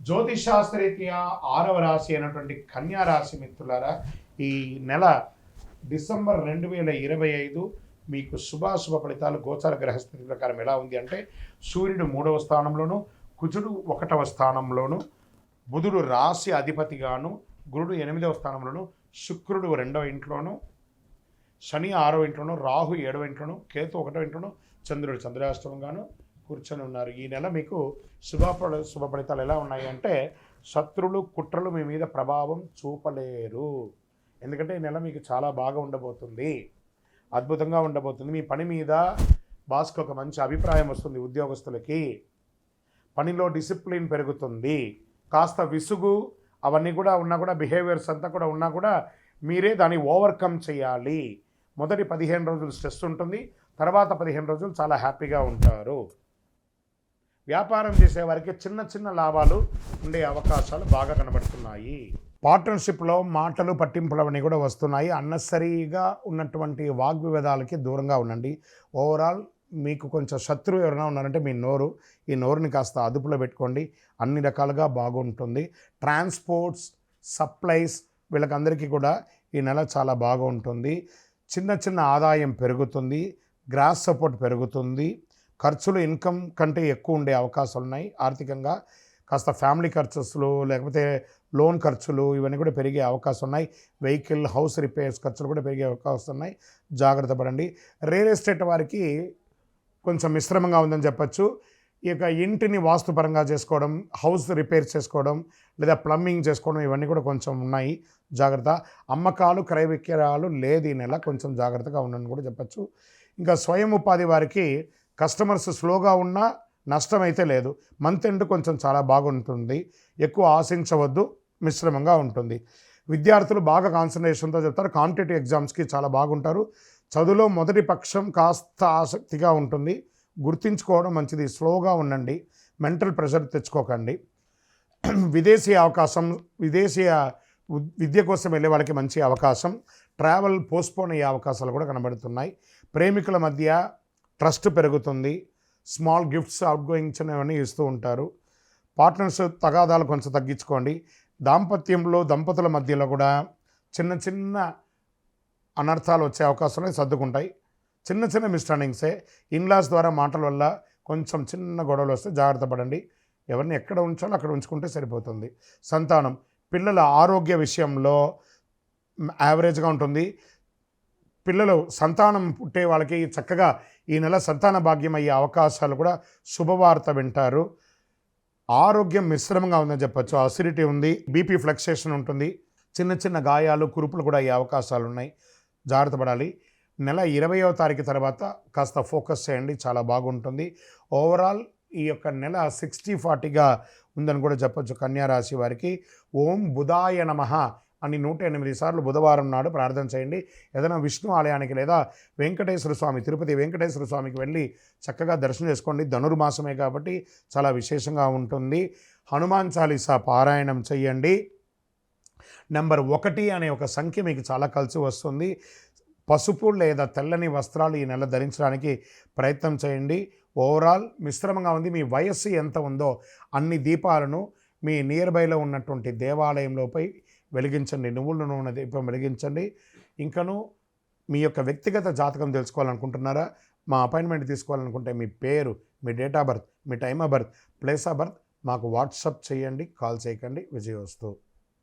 జ్యోతిషాస్త్రరీత్యా 6వ రాశి అయినటువంటి కన్యా రాశి మిత్రులారా, ఈ నెల డిసెంబర్ 2025 మీకు శుభాశుభ ఫలితాలు గోచార గ్రహస్థితి ప్రకారం ఎలా ఉంది అంటే, సూర్యుడు 3వ స్థానంలోను, కుజుడు 1వ స్థానంలోను, బుధుడు రాశి అధిపతిగాను, గురుడు 8వ స్థానంలోను, శుక్రుడు 2వ ఇంట్లోను, శని 6వ ఇంట్లోను, రాహు 7వ ఇంట్లోను, కేతు 1వ ఇంట్లోను, చంద్రుడు చంద్రాష్టమంగాను కూర్చొని ఉన్నారు. ఈ నెల మీకు శుభ ఫలితాలు ఎలా ఉన్నాయి అంటే, శత్రులు కుట్రలు మీ మీద ప్రభావం చూపలేరు. ఎందుకంటే ఈ నెల మీకు చాలా బాగా ఉండబోతుంది, అద్భుతంగా ఉండబోతుంది. మీ పని మీద బాస్కి ఒక మంచి అభిప్రాయం వస్తుంది. ఉద్యోగస్తులకి పనిలో డిసిప్లిన్ పెరుగుతుంది. కాస్త విసుగు అవన్నీ కూడా ఉన్నా కూడా, బిహేవియర్స్ అంతా కూడా ఉన్నా కూడా మీరే దాన్ని ఓవర్కమ్ చేయాలి. మొదటి 15 రోజులు స్ట్రెస్ ఉంటుంది, తర్వాత 15 రోజులు చాలా హ్యాపీగా ఉంటారు. వ్యాపారం చేసే వారికి చిన్న చిన్న లాభాలు ఉండే అవకాశాలు బాగా కనబడుతున్నాయి. పార్ట్నర్షిప్లో మాటలు పట్టింపులు అవన్నీ కూడా వస్తున్నాయి. అన్నెసరీగా ఉన్నటువంటి వాగ్వివాదాలకి దూరంగా ఉండండి. ఓవరాల్ మీకు కొంచెం శత్రువు ఎవరైనా ఉన్నారంటే మీ నోరు, ఈ నోరుని కాస్త అదుపులో పెట్టుకోండి. అన్ని రకాలుగా బాగుంటుంది. ట్రాన్స్పోర్ట్స్, సప్లైస్ వీళ్ళకందరికీ కూడా ఈ నెల చాలా బాగా ఉంటుంది. చిన్న చిన్న ఆదాయం పెరుగుతుంది, గ్రాస్ సపోర్ట్ పెరుగుతుంది. ఖర్చులు ఇన్కమ్ కంటే ఎక్కువ ఉండే అవకాశాలు ఉన్నాయి. ఆర్థికంగా కాస్త ఫ్యామిలీ ఖర్చులు, లేకపోతే లోన్ ఖర్చులు ఇవన్నీ కూడా పెరిగే అవకాశం ఉన్నాయి. వెహికల్, హౌస్ రిపేర్స్ ఖర్చులు కూడా పెరిగే అవకాశం ఉన్నాయి. జాగ్రత్త పడండి. రియల్ ఎస్టేట్ వారికి కొంచెం మిశ్రమంగా ఉందని చెప్పచ్చు. ఈ యొక్క ఇంటిని వాస్తుపరంగా చేసుకోవడం, హౌస్ రిపేర్ చేసుకోవడం, లేదా ప్లంబింగ్ చేసుకోవడం ఇవన్నీ కూడా కొంచెం ఉన్నాయి. జాగ్రత్త. అమ్మకాలు, క్రయ విక్రయాలు లేదు ఈ నెల, కొంచెం జాగ్రత్తగా ఉండని కూడా చెప్పచ్చు. ఇంకా స్వయం ఉపాధి వారికి కస్టమర్స్ స్లోగా ఉన్నా నష్టం అయితే లేదు. మంత్ ఎండ్ కొంచెం చాలా బాగుంటుంది. ఎక్కువ ఆశించవద్దు, మిశ్రమంగా ఉంటుంది. విద్యార్థులు బాగా కాన్సన్ట్రేషన్తో చెప్తారు. కాంపిటేటివ్ ఎగ్జామ్స్కి చాలా బాగుంటారు. చదువులో మొదటి పక్షం కాస్త ఆసక్తిగా ఉంటుంది. గుర్తించుకోవడం మంచిది. స్లోగా ఉండండి, మెంటల్ ప్రెషర్ తెచ్చుకోకండి. విదేశీయ విద్య కోసం వెళ్ళే వాళ్ళకి మంచి అవకాశం. ట్రావెల్ పోస్ట్పోన్ అయ్యే అవకాశాలు కూడా కనబడుతున్నాయి. ప్రేమికుల మధ్య ట్రస్ట్ పెరుగుతుంది. స్మాల్ గిఫ్ట్స్, అవుట్ గోయింగ్స్ అనేవన్నీ ఇస్తూ ఉంటారు. పార్ట్నర్స్ తగాదాలు కొంచెం తగ్గించుకోండి. దాంపత్యంలో దంపతుల మధ్యలో కూడా చిన్న చిన్న అనర్థాలు వచ్చే అవకాశాలు సర్దుకుంటాయి. చిన్న చిన్న మిస్అండర్స్టాండింగ్సే. ఇన్లాస్ ద్వారా మాటల వల్ల కొంచెం చిన్న గొడవలు వస్తే జాగ్రత్త పడండి. ఎవరిని ఎక్కడ ఉంచాలో అక్కడ ఉంచుకుంటే సరిపోతుంది. సంతానం, పిల్లల ఆరోగ్య విషయంలో యావరేజ్గా ఉంటుంది. పిల్లలు సంతానం పుట్టే వాళ్ళకి చక్కగా ఈ నెల సంతాన భాగ్యం అయ్యే అవకాశాలు కూడా, శుభవార్త వింటారు. ఆరోగ్యం మిశ్రమంగా ఉందని చెప్పచ్చు. అసిడిటీ ఉంది, బీపీ ఫ్లక్సేషన్ ఉంటుంది. చిన్న చిన్న గాయాలు, కురుపులు కూడా అయ్యే అవకాశాలు ఉన్నాయి. జాగ్రత్త పడాలి. నెల 20వ తారీఖు తర్వాత కాస్త ఫోకస్ చేయండి, చాలా బాగుంటుంది. ఓవరాల్ ఈ యొక్క నెల 60-40గా ఉందని కూడా చెప్పచ్చు. కన్యా రాశి వారికి ఓం బుధాయ నమః అని 108 సార్లు బుధవారం నాడు ప్రార్థన చేయండి. ఏదైనా విష్ణు ఆలయానికి లేదా వెంకటేశ్వర స్వామి, తిరుపతి వెంకటేశ్వర స్వామికి వెళ్ళి చక్కగా దర్శనం చేసుకోండి. ధనుర్మాసమే కాబట్టి చాలా విశేషంగా ఉంటుంది. హనుమాన్ చాలీసా పారాయణం చేయండి. నెంబర్ 1 అనే ఒక సంఖ్య మీకు చాలా కలిసి వస్తుంది. పసుపు లేదా తెల్లని వస్త్రాలు ఈ నెల ధరించడానికి ప్రయత్నం చేయండి. ఓవరాల్ మిశ్రమంగా ఉంది. మీ వయస్సు ఎంత ఉందో అన్ని దీపాలను మీ నియర్ బైలో ఉన్నటువంటి దేవాలయంలోపై వెలిగించండి. నువ్వుల నూనె దీపం వెలిగించండి. ఇంకను మీ యొక్క వ్యక్తిగత జాతకం తెలుసుకోవాలనుకుంటున్నారా? మా అపాయింట్మెంట్ తీసుకోవాలనుకుంటే మీ పేరు, మీ డేట్ ఆఫ్ బర్త్, మీ time of birth, place of birth మాకు వాట్సాప్ చేయండి. కాల్ చేయకండి. విజయోస్తు.